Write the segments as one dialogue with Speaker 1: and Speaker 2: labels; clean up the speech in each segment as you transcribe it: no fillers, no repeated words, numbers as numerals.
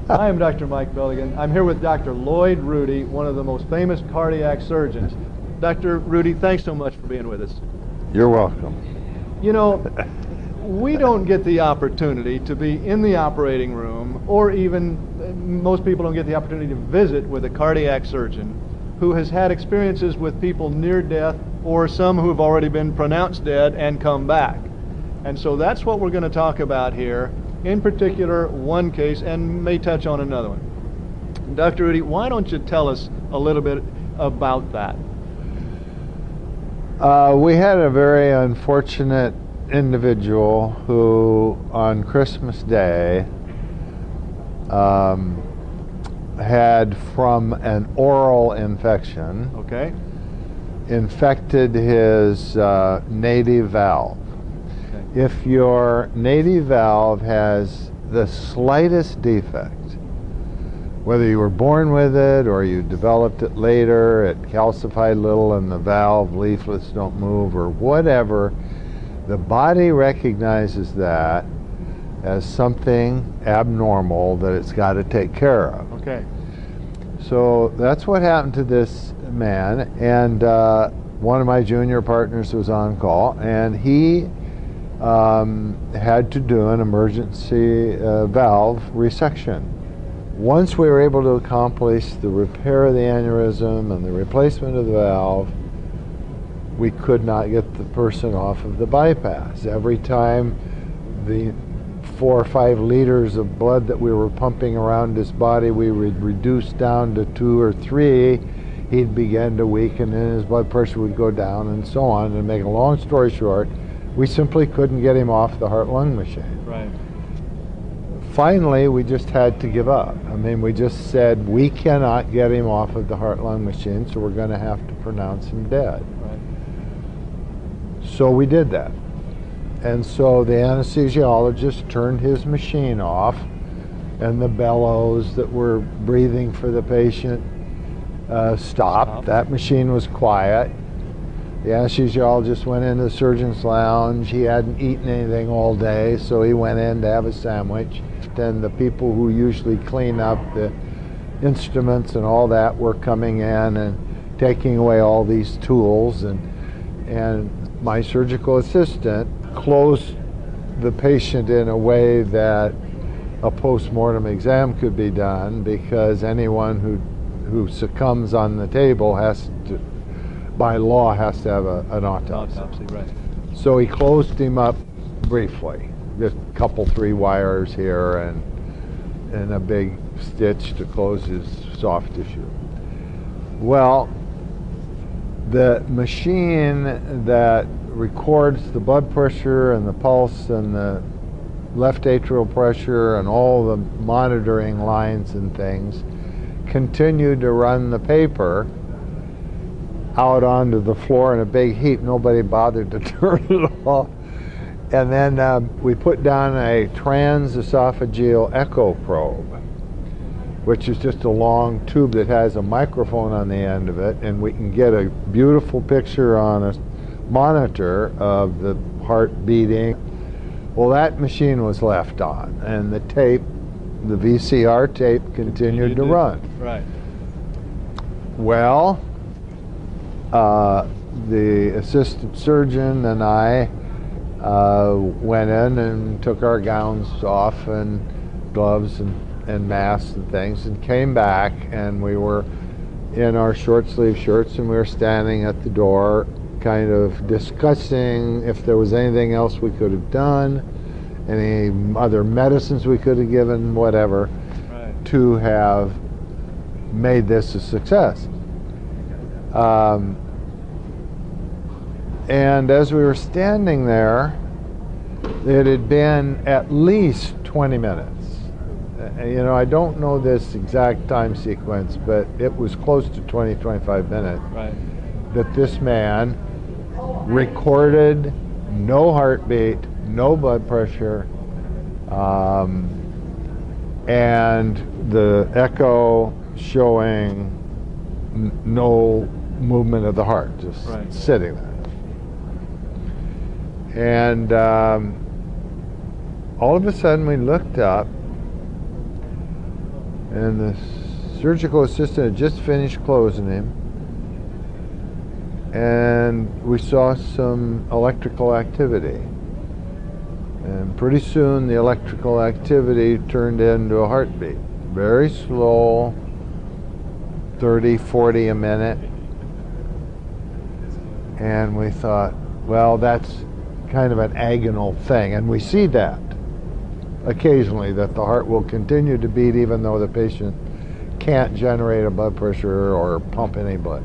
Speaker 1: I am Dr. Mike Belligan. I'm here with Dr. Lloyd Rudy, one of the most famous cardiac surgeons. Dr. Rudy, thanks so much for being with us.
Speaker 2: You're welcome.
Speaker 1: You know, we don't get the opportunity to be in the operating room, or even most people don't get the opportunity to visit with a cardiac surgeon who has had experiences with people near death, or some who have already been pronounced dead and come back. And so that's what we're going to talk about here. In particular, one case, and may touch on another one. Dr. Rudy, why don't you tell us a little bit about that?
Speaker 2: We had a very unfortunate individual who, on Christmas Day, had, from an oral infection, infected his native valve. If your native valve has the slightest defect, whether you were born with it or you developed it later, it calcified a little and the valve leaflets don't move or whatever, the body recognizes that as something abnormal that it's got to take care of.
Speaker 1: Okay.
Speaker 2: So that's what happened to this man, and one of my junior partners was on call, and he had to do an emergency valve resection. Once we were able to accomplish the repair of the aneurysm and the replacement of the valve, we could not get the person off of the bypass. Every time the 4 or 5 liters of blood that we were pumping around his body, we would reduce down to 2 or 3, he'd begin to weaken and his blood pressure would go down and so on. And to make a long story short, we simply couldn't get him off the heart-lung machine.
Speaker 1: Right.
Speaker 2: Finally, we just had to give up. I mean, we just said, we cannot get him off of the heart-lung machine, so we're going to have to pronounce him dead.
Speaker 1: Right.
Speaker 2: So we did that. And so the anesthesiologist turned his machine off, and the bellows that were breathing for the patient stopped. That machine was quiet. The anesthesiologist went into the surgeon's lounge. He hadn't eaten anything all day, so he went in to have a sandwich. And the people who usually clean up the instruments and all that were coming in and taking away all these tools. And my surgical assistant closed the patient in a way that a post-mortem exam could be done, because anyone who succumbs on the table has to, by law, has to have an autopsy.
Speaker 1: Right.
Speaker 2: So he closed him up briefly, just a couple 3 wires here and a big stitch to close his soft tissue. Well, the machine that records the blood pressure and the pulse and the left atrial pressure and all the monitoring lines and things continued to run the paper out onto the floor in a big heap. Nobody bothered to turn it off. And then we put down a transesophageal echo probe, which is just a long tube that has a microphone on the end of it, and we can get a beautiful picture on a monitor of the heart beating. Well, that machine was left on, and the tape, the VCR tape, continued to run.
Speaker 1: Right.
Speaker 2: Well, the assistant surgeon and I went in and took our gowns off and gloves and masks and things, and came back, and we were in our short sleeve shirts, and we were standing at the door kind of discussing if there was anything else we could have done, any other medicines we could have given, whatever, to have made this a success. And as we were standing there, it had been at least 20 minutes. You know, I don't know this exact time sequence, but it was close to 20-25 minutes that this man recorded no heartbeat, no blood pressure, and the echo showing no movement of the heart, just sitting there. And all of a sudden we looked up, And the surgical assistant had just finished closing him. And we saw some electrical activity. And pretty soon the electrical activity turned into a heartbeat. Very slow, 30, 40 a minute. And we thought, well, that's kind of an agonal thing. And we see that occasionally, that the heart will continue to beat even though the patient can't generate a blood pressure or pump any blood.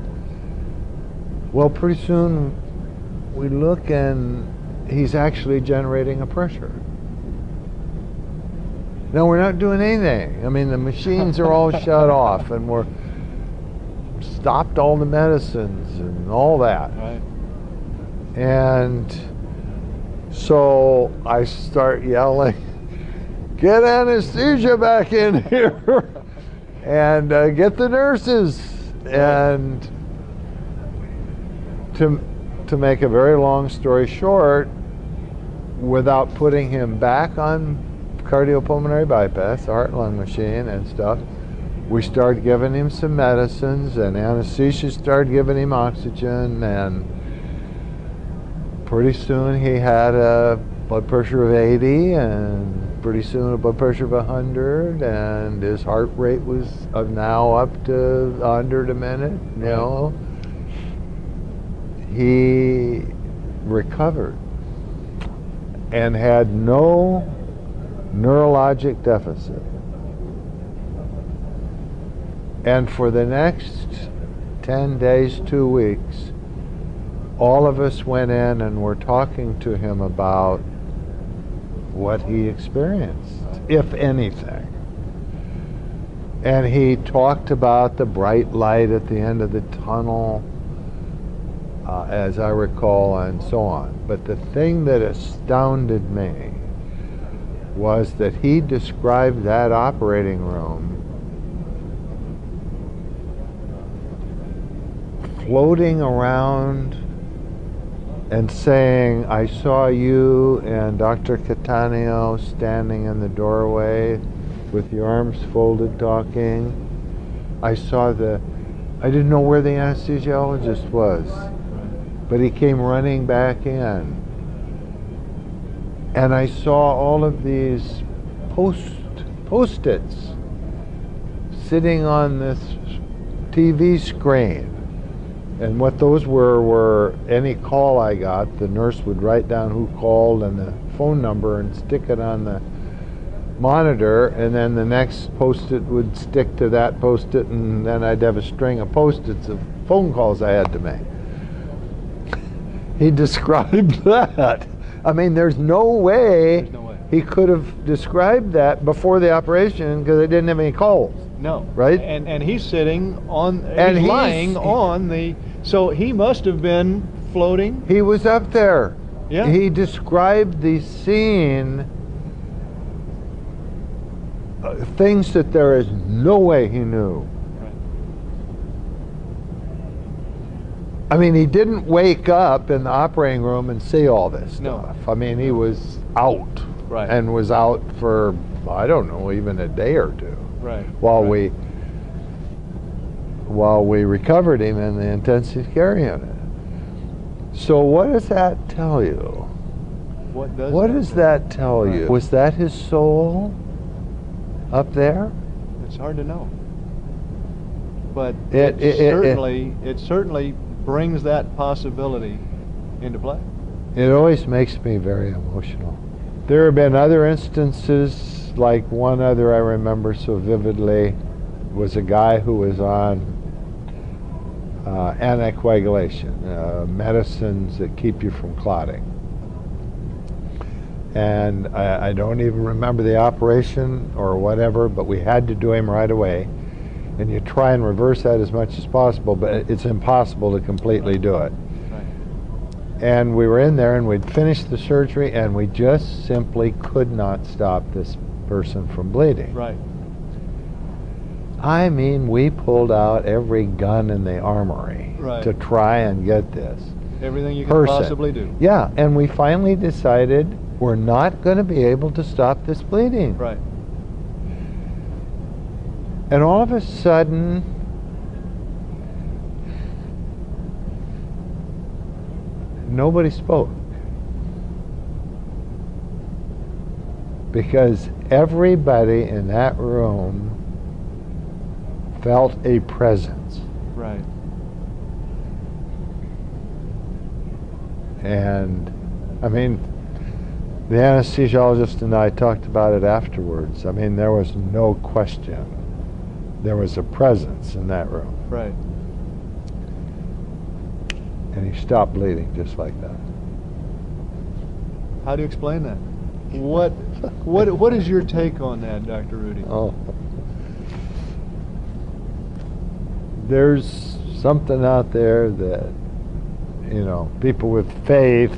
Speaker 2: Well, pretty soon we look and he's actually generating a pressure. No, we're not doing anything. I mean, the machines are all shut off, and we're stopped all the medicines and all that.
Speaker 1: Right.
Speaker 2: And so I start yelling, "Get anesthesia back in here!" and get the nurses. And to make a very long story short, without putting him back on cardiopulmonary bypass, the heart and lung machine and stuff, we started giving him some medicines, and anesthesia started giving him oxygen, and pretty soon he had a blood pressure of 80, and pretty soon a blood pressure of 100, and his heart rate was now up to 100 a minute, you know. He recovered and had no neurologic deficit. And for the next 10 days, 2 weeks, all of us went in and were talking to him about what he experienced, if anything. And he talked about the bright light at the end of the tunnel, as I recall, and so on. But the thing that astounded me was that he described that operating room floating around and saying, "I saw you and Dr. Cattaneo standing in the doorway with your arms folded talking. I didn't know where the anesthesiologist was, but he came running back in. And I saw all of these post-its sitting on this TV screen. And what those were any call I got, the nurse would write down who called and the phone number and stick it on the monitor, and then the next post-it would stick to that post-it, and then I'd have a string of post-its of phone calls I had to make. He described that. I mean, there's no way he could have described that before the operation because they didn't have any calls.
Speaker 1: No.
Speaker 2: Right?
Speaker 1: And he's sitting on, he's lying on the, so he must have been floating.
Speaker 2: He was up there.
Speaker 1: Yeah.
Speaker 2: He described the scene, things that there is no way he knew. I mean, he didn't wake up in the operating room and see all this stuff. No. I mean, he was out.
Speaker 1: Right.
Speaker 2: And was out for, I don't know, even a day or two.
Speaker 1: Right.
Speaker 2: While we recovered him in the intensive care unit. So what does that tell you?
Speaker 1: What
Speaker 2: does that tell you? Was that his soul up there?
Speaker 1: It's hard to know. But it certainly brings that possibility into play.
Speaker 2: It always makes me very emotional. There have been other instances, like one other I remember so vividly was a guy who was on anticoagulation, medicines that keep you from clotting. And I don't even remember the operation or whatever, but we had to do him right away. And you try and reverse that as much as possible, but it's impossible to completely do it. Right. And we were in there and we'd finished the surgery and we just simply could not stop this person from bleeding.
Speaker 1: Right.
Speaker 2: I mean, we pulled out every gun in the armory to try and get this
Speaker 1: everything you can possibly do.
Speaker 2: Yeah, and we finally decided we're not going to be able to stop this bleeding.
Speaker 1: Right.
Speaker 2: And all of a sudden, nobody spoke. Because everybody in that room felt a presence.
Speaker 1: Right.
Speaker 2: And, I mean, the anesthesiologist and I talked about it afterwards. I mean, there was no question. There was a presence in that room.
Speaker 1: Right.
Speaker 2: And he stopped bleeding just like that.
Speaker 1: How do you explain that? What is your take on that, Dr. Rudy?
Speaker 2: Oh. There's something out there that, you know, people with faith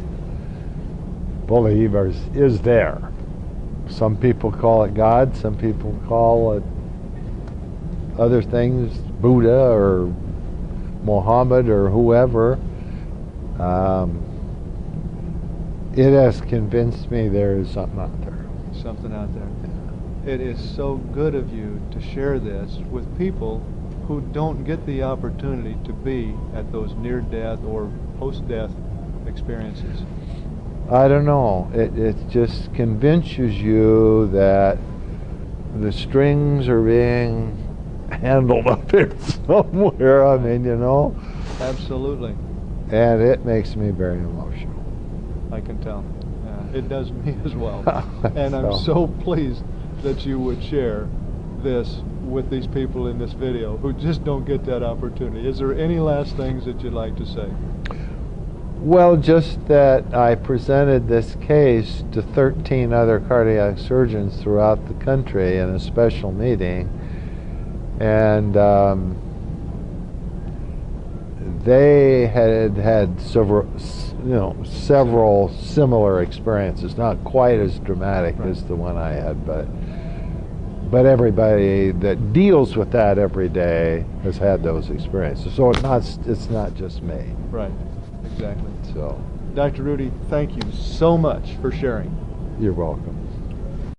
Speaker 2: believe is there. Some people call it God, some people call it other things, Buddha or Muhammad or whoever. It has convinced me there is something out there.
Speaker 1: Something out there. It is so good of you to share this with people who don't get the opportunity to be at those near-death or post-death experiences.
Speaker 2: I don't know. It just convinces you that the strings are being handled up here somewhere. I mean, you know.
Speaker 1: Absolutely.
Speaker 2: And it makes me very emotional.
Speaker 1: I can tell. Yeah, it does me as well. And I'm so pleased that you would share this with these people in this video who just don't get that opportunity. Is there any last things that you'd like to say?
Speaker 2: Well, just that I presented this case to 13 other cardiac surgeons throughout the country in a special meeting, and they had several similar experiences, not quite as dramatic as the one I had, but everybody that deals with that every day has had those experiences. So it's not just me.
Speaker 1: Right. Exactly.
Speaker 2: So,
Speaker 1: Dr. Rudy, thank you so much for sharing.
Speaker 2: You're welcome.